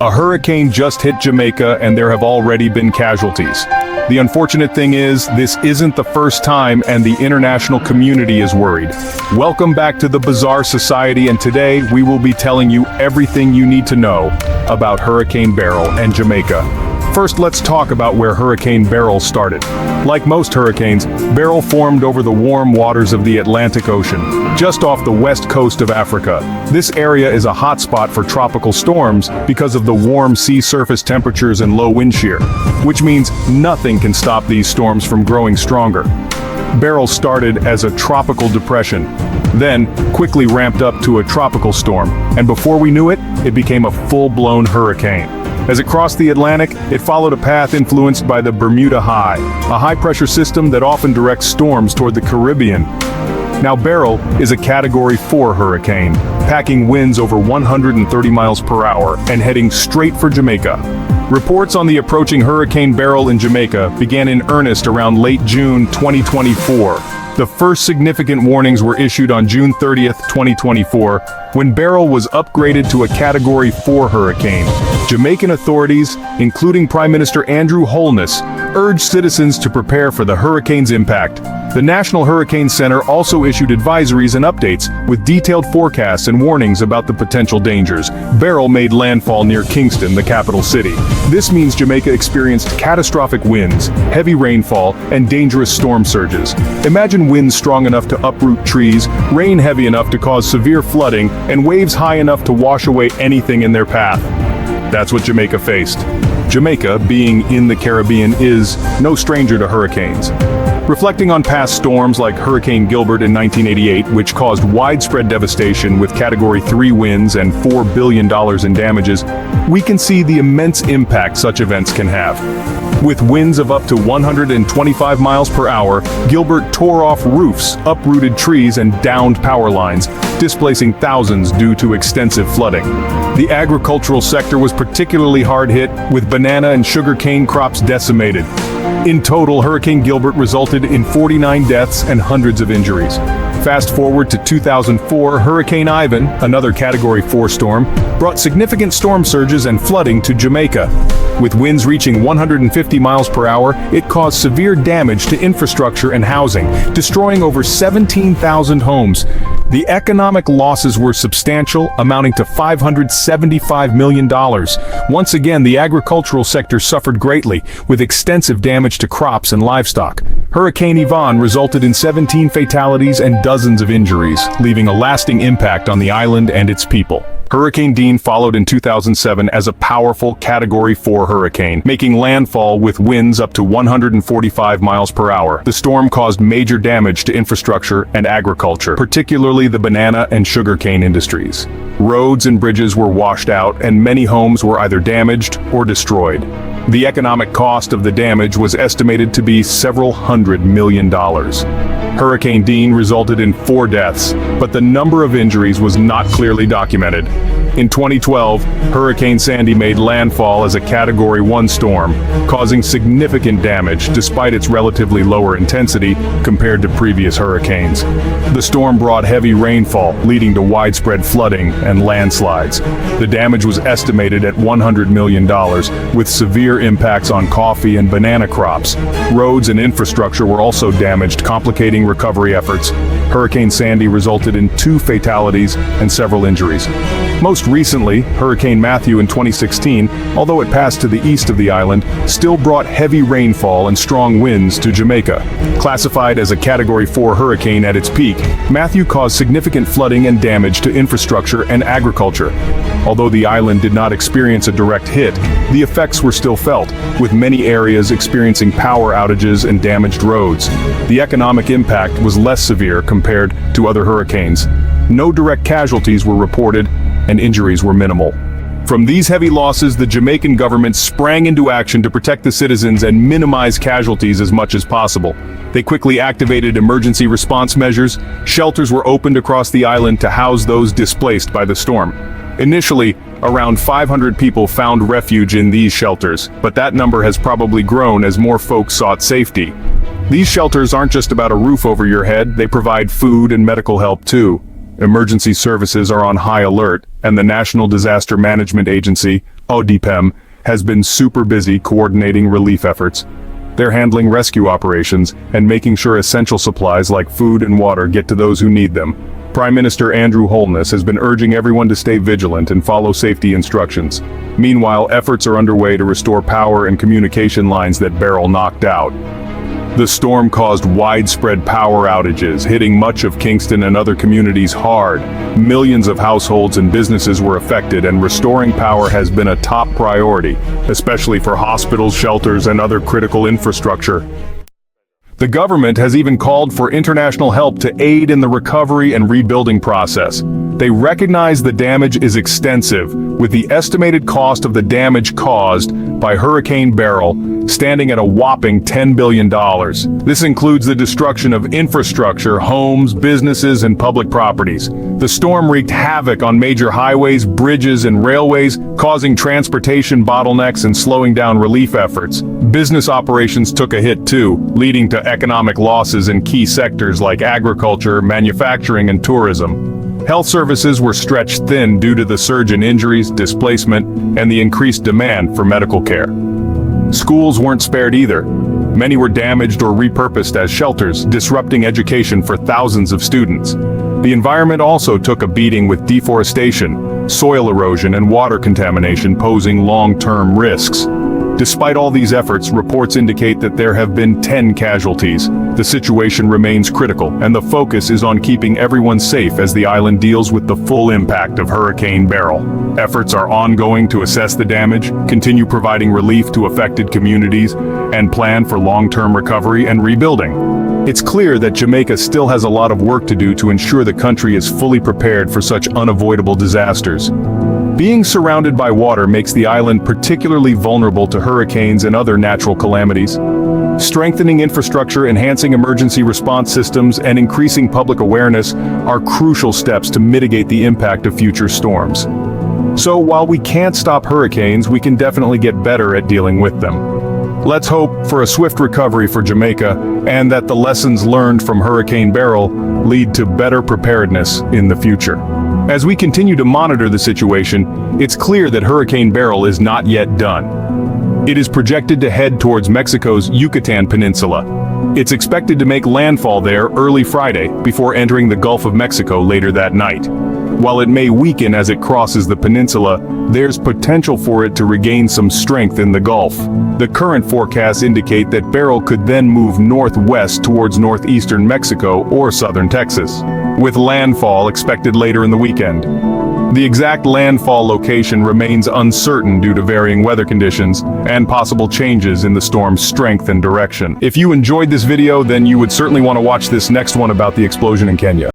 A hurricane just hit Jamaica and there have already been casualties. The unfortunate thing is, this isn't the first time and the international community is worried. Welcome back to the Bizarre Society, and today we will be telling you everything you need to know about Hurricane Beryl and Jamaica. First, let's talk about where Hurricane Beryl started. Like most hurricanes, Beryl formed over the warm waters of the Atlantic Ocean, just off the west coast of Africa. This area is a hotspot for tropical storms because of the warm sea surface temperatures and low wind shear, which means nothing can stop these storms from growing stronger. Beryl started as a tropical depression, then quickly ramped up to a tropical storm, and before we knew it, it became a full-blown hurricane. As it crossed the Atlantic, it followed a path influenced by the Bermuda High, a high-pressure system that often directs storms toward the Caribbean. Now, Beryl is a Category 4 hurricane, packing winds over 130 miles per hour and heading straight for Jamaica. Reports on the approaching Hurricane Beryl in Jamaica began in earnest around late June 2024. The first significant warnings were issued on June 30th, 2024, when Beryl was upgraded to a Category 4 hurricane. Jamaican authorities, including Prime Minister Andrew Holness, urged citizens to prepare for the hurricane's impact. The National Hurricane Center also issued advisories and updates with detailed forecasts and warnings about the potential dangers. Beryl made landfall near Kingston, the capital city. This means Jamaica experienced catastrophic winds, heavy rainfall, and dangerous storm surges. Imagine winds strong enough to uproot trees, rain heavy enough to cause severe flooding, and waves high enough to wash away anything in their path. That's what Jamaica faced. Jamaica, being in the Caribbean, is no stranger to hurricanes. Reflecting on past storms like Hurricane Gilbert in 1988, which caused widespread devastation with Category 3 winds and $4 billion in damages, we can see the immense impact such events can have. With winds of up to 125 miles per hour, Gilbert tore off roofs, uprooted trees, and downed power lines, displacing thousands due to extensive flooding. The agricultural sector was particularly hard hit, with banana and sugarcane crops decimated. In total, Hurricane Gilbert resulted in 49 deaths and hundreds of injuries. Fast forward to 2004, Hurricane Ivan, another Category 4 storm, brought significant storm surges and flooding to Jamaica. With winds reaching 150 miles per hour, it caused severe damage to infrastructure and housing, destroying over 17,000 homes. The economic losses were substantial, amounting to $575 million. Once again, the agricultural sector suffered greatly, with extensive damage to crops and livestock. Hurricane Ivan resulted in 17 fatalities and dozens of injuries, leaving a lasting impact on the island and its people. Hurricane Dean followed in 2007 as a powerful Category 4 hurricane, making landfall with winds up to 145 miles per hour. The storm caused major damage to infrastructure and agriculture, particularly the banana and sugarcane industries. Roads and bridges were washed out, and many homes were either damaged or destroyed. The economic cost of the damage was estimated to be several $100 million. Hurricane Dean resulted in 4 deaths, but the number of injuries was not clearly documented. In 2012, Hurricane Sandy made landfall as a Category 1 storm, causing significant damage despite its relatively lower intensity compared to previous hurricanes. The storm brought heavy rainfall, leading to widespread flooding and landslides. The damage was estimated at $100 million, with severe impacts on coffee and banana crops. Roads and infrastructure were also damaged, complicating recovery efforts. Hurricane Sandy resulted in 2 fatalities and several injuries. Most recently, Hurricane Matthew in 2016, although it passed to the east of the island, still brought heavy rainfall and strong winds to Jamaica. Classified as a Category 4 hurricane at its peak, Matthew caused significant flooding and damage to infrastructure and agriculture. Although the island did not experience a direct hit, the effects were still felt, with many areas experiencing power outages and damaged roads. The economic impact was less severe compared to other hurricanes. No direct casualties were reported, and injuries were minimal. From these heavy losses, the Jamaican government sprang into action to protect the citizens and minimize casualties as much as possible. They quickly activated emergency response measures. Shelters were opened across the island to house those displaced by the storm. Initially, around 500 people found refuge in these shelters, but that number has probably grown as more folks sought safety. These shelters aren't just about a roof over your head, they provide food and medical help too. Emergency services are on high alert, and the National Disaster Management Agency, ODPEM, has been super busy coordinating relief efforts. They're handling rescue operations and making sure essential supplies like food and water get to those who need them. Prime Minister Andrew Holness has been urging everyone to stay vigilant and follow safety instructions. Meanwhile, efforts are underway to restore power and communication lines that Beryl knocked out. The storm caused widespread power outages, hitting much of Kingston and other communities hard. Millions of households and businesses were affected, and restoring power has been a top priority, especially for hospitals, shelters, and other critical infrastructure. The government has even called for international help to aid in the recovery and rebuilding process. They recognize the damage is extensive, with the estimated cost of the damage caused by Hurricane Beryl standing at a whopping $10 billion. This includes the destruction of infrastructure, homes, businesses, and public properties. The storm wreaked havoc on major highways, bridges, and railways, causing transportation bottlenecks and slowing down relief efforts. Business operations took a hit too, leading to economic losses in key sectors like agriculture, manufacturing, and tourism. Health services were stretched thin due to the surge in injuries, displacement, and the increased demand for medical care. Schools weren't spared either. Many were damaged or repurposed as shelters, disrupting education for thousands of students. The environment also took a beating, with deforestation, soil erosion, and water contamination posing long-term risks. Despite all these efforts, reports indicate that there have been 10 casualties. The situation remains critical, and the focus is on keeping everyone safe as the island deals with the full impact of Hurricane Beryl. Efforts are ongoing to assess the damage, continue providing relief to affected communities, and plan for long-term recovery and rebuilding. It's clear that Jamaica still has a lot of work to do to ensure the country is fully prepared for such unavoidable disasters. Being surrounded by water makes the island particularly vulnerable to hurricanes and other natural calamities. Strengthening infrastructure, enhancing emergency response systems, and increasing public awareness are crucial steps to mitigate the impact of future storms. So while we can't stop hurricanes, we can definitely get better at dealing with them. Let's hope for a swift recovery for Jamaica, and that the lessons learned from Hurricane Beryl lead to better preparedness in the future. As we continue to monitor the situation, it's clear that Hurricane Beryl is not yet done. It is projected to head towards Mexico's Yucatan Peninsula. It's expected to make landfall there early Friday, before entering the Gulf of Mexico later that night. While it may weaken as it crosses the peninsula, there's potential for it to regain some strength in the Gulf. The current forecasts indicate that Beryl could then move northwest towards northeastern Mexico or southern Texas, with landfall expected later in the weekend. The exact landfall location remains uncertain due to varying weather conditions and possible changes in the storm's strength and direction. If you enjoyed this video, then you would certainly want to watch this next one about the explosion in Kenya.